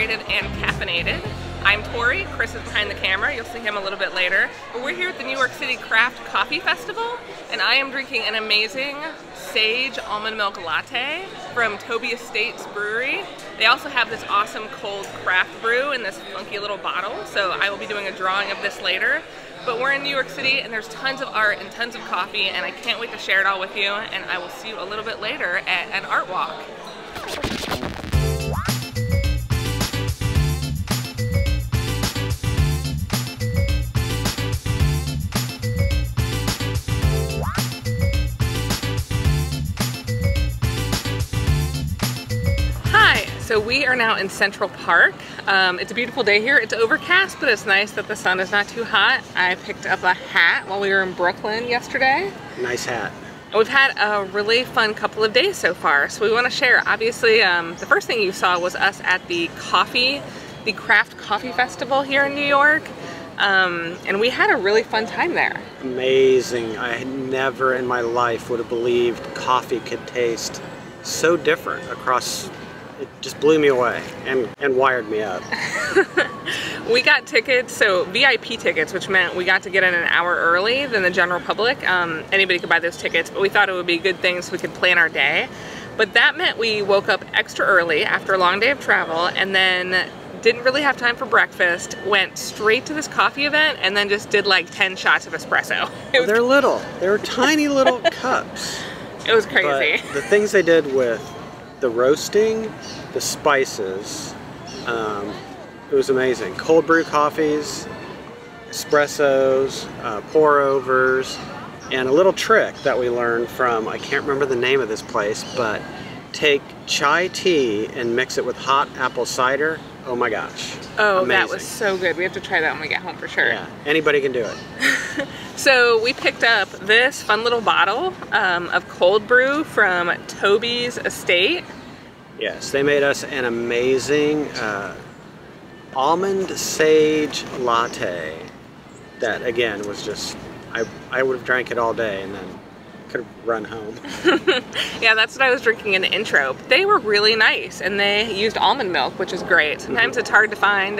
dehydrated and caffeinated. I'm Tori, Chris is behind the camera, you'll see him a little bit later. But we're here at the New York City Craft Coffee Festival, and I am drinking an amazing sage almond milk latte from Toby Estates Brewery. They also have this awesome cold craft brew in this funky little bottle, so I will be doing a drawing of this later. But we're in New York City and there's tons of art and tons of coffee, and I can't wait to share it all with you, and I will see you a little bit later at an art walk. So we are now in Central Park. It's a beautiful day here. It's overcast, but it's nice that the sun is not too hot. I picked up a hat while we were in Brooklyn yesterday. Nice hat. We've had a really fun couple of days so far, so we want to share. Obviously, the first thing you saw was us at the Craft Coffee Festival here in New York, and we had a really fun time there. Amazing. I never in my life would have believed coffee could taste so different across. It just blew me away and wired me up. We got tickets, so VIP tickets, which meant we got to get in an hour early than the general public. Anybody could buy those tickets, but we thought it would be a good thing so we could plan our day. But that meant we woke up extra early after a long day of travel, and then didn't really have time for breakfast, went straight to this coffee event, and then just did like 10 shots of espresso. They're little. They're tiny little cups. It was crazy. But the things they did with the roasting, the spices, it was amazing. Cold brew coffees, espressos, pour overs, and a little trick that we learned from, I can't remember the name of this place, but take chai tea and mix it with hot apple cider. Oh my gosh. Oh, amazing. That was so good. We have to try that when we get home for sure. Yeah, anybody can do it. So we picked up this fun little bottle of cold brew from Toby's Estate. Yes, they made us an amazing almond sage latte that, again, was just, I would have drank it all day and then could have run home. Yeah, that's what I was drinking in the intro. They were really nice, and they used almond milk, which is great. Sometimes it's hard to find,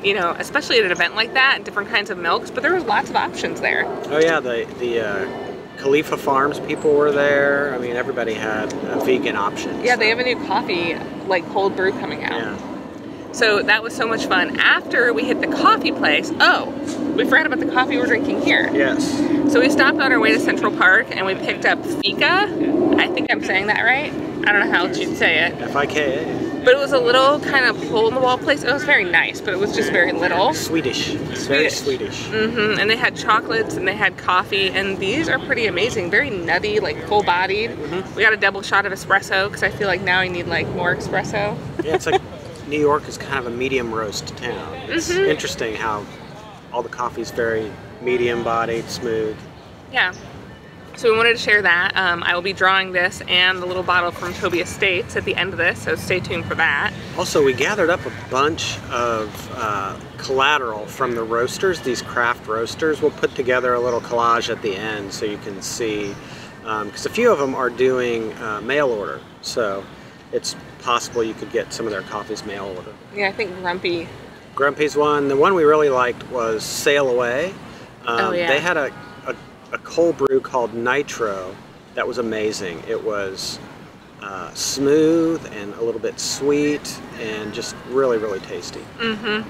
you know, especially at an event like that, different kinds of milks, but there was lots of options there. Oh yeah, the Khalifa Farms people were there. I mean, everybody had vegan options. Yeah, they have a new coffee, like cold brew coming out. Yeah. So that was so much fun. After we hit the coffee place, oh, we forgot about the coffee we're drinking here. Yes. So we stopped on our way to Central Park and we picked up fika. I think I'm saying that right. I don't know how else you'd say it. F-I-K-A. But it was a little kind of hole-in-the-wall place. It was very nice, but it was just very little. Swedish. Very Swedish. And they had chocolates and they had coffee, and these are pretty amazing. Very nutty, like full-bodied. We got a double shot of espresso because I feel like now I need like more espresso. Yeah, it's like New York is kind of a medium roast town. It's interesting how all the coffee's very medium-bodied, smooth. Yeah. So we wanted to share that. I will be drawing this and the little bottle from Toby Estates at the end of this, so stay tuned for that. Also, we gathered up a bunch of collateral from the roasters, these craft roasters. We'll put together a little collage at the end so you can see, because a few of them are doing mail order, so it's possible you could get some of their coffees mail order. Yeah, I think Grumpy's one. The one we really liked was Sail Away. Oh, yeah. They had a cold brew called Nitro that was amazing. It was smooth and a little bit sweet and just really, really tasty.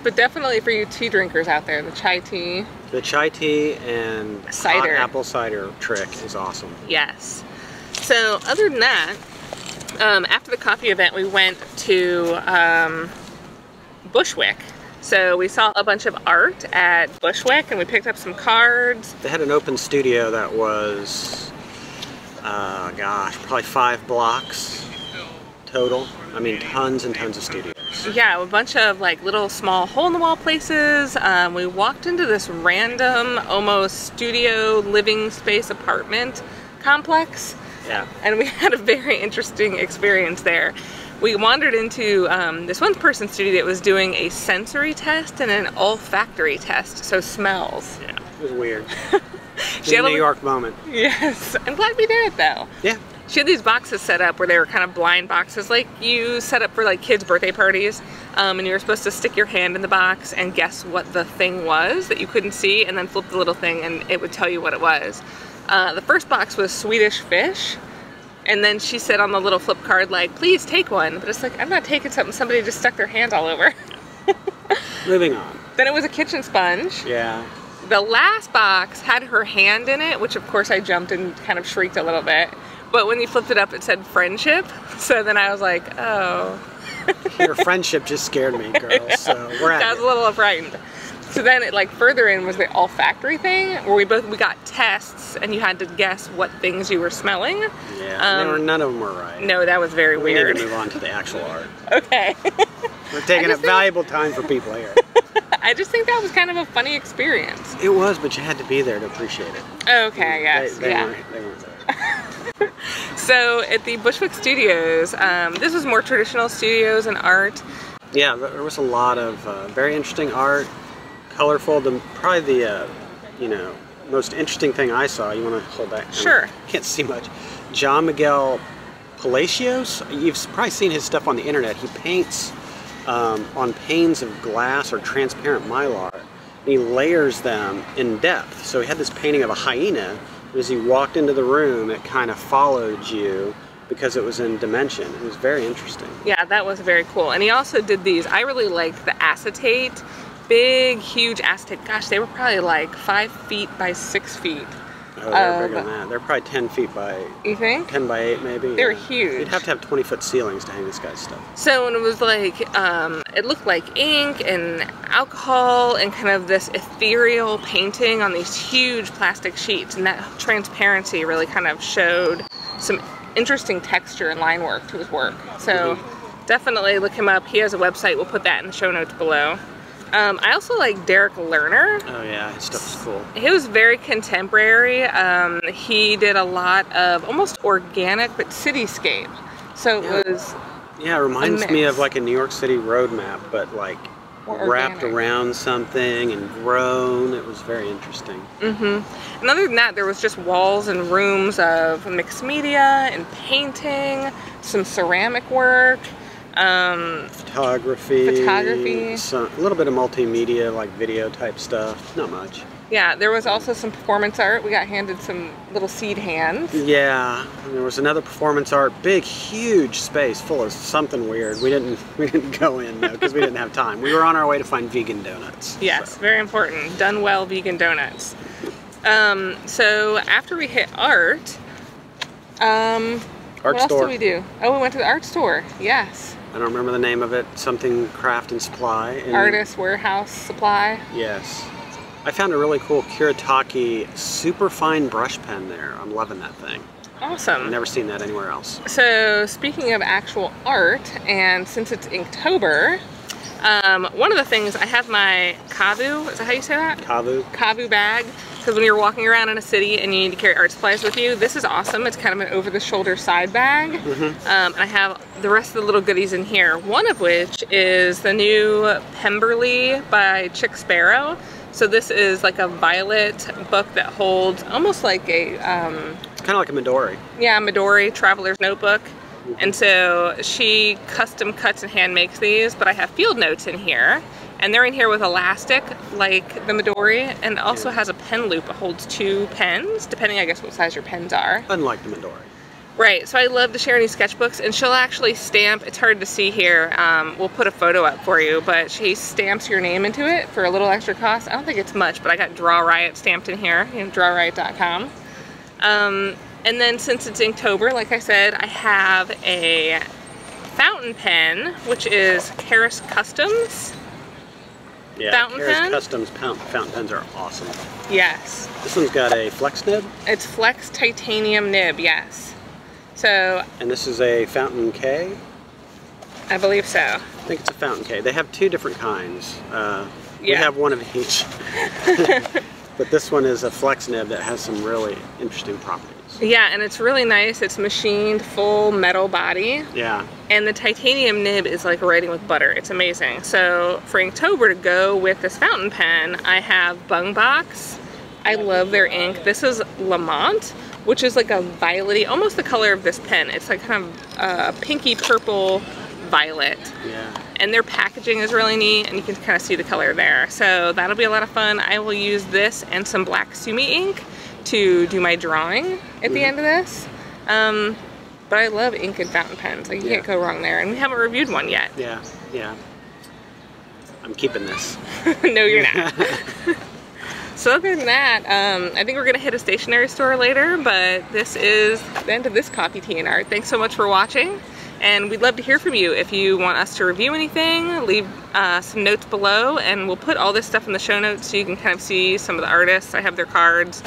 But definitely for you tea drinkers out there, the chai tea. The chai tea and cider. Hot apple cider trick is awesome. Yes. So other than that, after the coffee event, we went to Bushwick. So we saw a bunch of art at Bushwick and we picked up some cards. They had an open studio that was, gosh, probably 5 blocks total. I mean, tons and tons of studios. Yeah, a bunch of like little small hole-in-the-wall places. We walked into this random, almost studio living space apartment complex. Yeah. And we had a very interesting experience there. We wandered into this one person's studio that was doing a sensory test and an olfactory test, so smells. Yeah, it was weird. She had a New York moment. Yes, I'm glad we did it though. Yeah. She had these boxes set up where they were kind of blind boxes, like you set up for like kids' birthday parties, and you were supposed to stick your hand in the box and guess what the thing was that you couldn't see, and then flip the little thing and it would tell you what it was. The first box was Swedish fish, and then she said on the little flip card, like, please take one, but it's like, I'm not taking something somebody just stuck their hand all over. Moving on. Then it was a kitchen sponge. Yeah. The last box had her hand in it, which of course I jumped and kind of shrieked a little bit. But when you flipped it up, it said friendship. So then I was like, oh. Your friendship just scared me, girl. So we're at I was a little frightened. So then it like further in was the olfactory thing where we got tests and you had to guess what things you were smelling. Yeah, none of them were right. No, that was very weird. We need to move on to the actual art. Okay. We're taking up valuable time for people here. I just think that was kind of a funny experience. It was, but you had to be there to appreciate it. Okay, yes, They yeah. weren't there. So at the Bushwick Studios, this was more traditional studios and art. Yeah, there was a lot of very interesting art, colorful. Probably the you know, most interesting thing I saw. You want to hold back? Sure. Can't see much. John Miguel Palacios. You've probably seen his stuff on the internet. He paints on panes of glass or transparent mylar. And he layers them in depth. So he had this painting of a hyena. As you walked into the room, it kind of followed you because it was in dimension. It was very interesting. Yeah, that was very cool. And he also did these. I really liked the acetate, big, huge acetate. Gosh, they were probably like 5 feet by 6 feet. Oh, they're bigger than that. They're probably 10 feet by... You think? 10 by 8 maybe. They were huge. You'd have to have 20-foot ceilings to hang this guy's stuff. So when it was like, it looked like ink and alcohol and kind of this ethereal painting on these huge plastic sheets, and that transparency really kind of showed some interesting texture and line work to his work. So definitely look him up. He has a website. We'll put that in the show notes below. I also like Derek Lerner. Oh yeah, his stuff is cool. He was very contemporary. He did a lot of almost organic but cityscape. So it was Yeah, it reminds me of like a New York City road map, but like wrapped around something and grown. It was very interesting. And other than that, there was just walls and rooms of mixed media and painting, some ceramic work. Photography, a little bit of multimedia, like video type stuff, not much. Yeah, there was also some performance art. We got handed some little seed hands. Yeah, and there was another performance art, big, huge space full of something weird. We didn't go in though because we didn't have time. We were on our way to find vegan donuts. Yes, so. Very important. Done well vegan donuts. So after we hit art, what else did we do? Oh, we went to the art store. Yes. I don't remember the name of it. Something craft and supply. Artist Warehouse Supply. Yes. I found a really cool Kuretake super fine brush pen there. I'm loving that thing. Awesome. I've never seen that anywhere else. So speaking of actual art, and since it's Inktober, one of the things, I have my Kavu, is that how you say that? Kavu. Kavu bag. Because when you're walking around in a city and you need to carry art supplies with you, this is awesome. It's kind of an over-the-shoulder side bag. And I have the rest of the little goodies in here. One of which is the new Pemberly by Sparrow. So this is like a violet book that holds almost like a... it's kind of like a Midori. Yeah, Midori Traveler's Notebook. And so she custom cuts and hand makes these, but I have field notes in here. And they're in here with elastic, like the Midori, and also has a pen loop that holds 2 pens, depending, I guess, what size your pens are. Unlike the Midori. Right, so I love the Denik Sketchbooks, and she'll actually stamp, it's hard to see here, we'll put a photo up for you, but she stamps your name into it for a little extra cost. I don't think it's much, but I got DrawRiot stamped in here, DrawRiot.com. And then since it's Inktober, like I said, I have a fountain pen, which is Karis Kustoms. Yeah, fountain pen. Kustoms fountain pens are awesome. Yes. This one's got a flex nib? It's flex titanium nib, yes. So. And this is a fountain K? I believe so. I think it's a fountain K. They have 2 different kinds. We have one of each. But this one is a flex nib that has some really interesting properties. Yeah, and it's really nice. It's machined full metal body. Yeah. And the titanium nib is like writing with butter. It's amazing. So for Inktober to go with this fountain pen, I have Bung Box. I love their ink. This is Lamont, which is like a violet-y, almost the color of this pen. It's like kind of a pinky purple violet. Yeah. And their packaging is really neat, and you can kind of see the color there. So that'll be a lot of fun. I will use this and some black Sumi ink to do my drawing at the end of this. But I love ink and fountain pens. Like, you can't go wrong there. And we haven't reviewed one yet. Yeah, yeah. I'm keeping this. No, you're not. So other than that, I think we're gonna hit a stationery store later, but this is the end of this coffee, tea, and art. Thanks so much for watching, and we'd love to hear from you. If you want us to review anything, leave some notes below, and we'll put all this stuff in the show notes so you can kind of see some of the artists. I have their cards,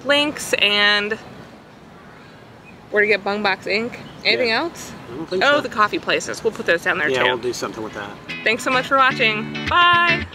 links, and where to get Bung Box ink. Anything else? I don't think so. so. The coffee places. We'll put those down there too. Yeah, we'll do something with that. Thanks so much for watching. Bye!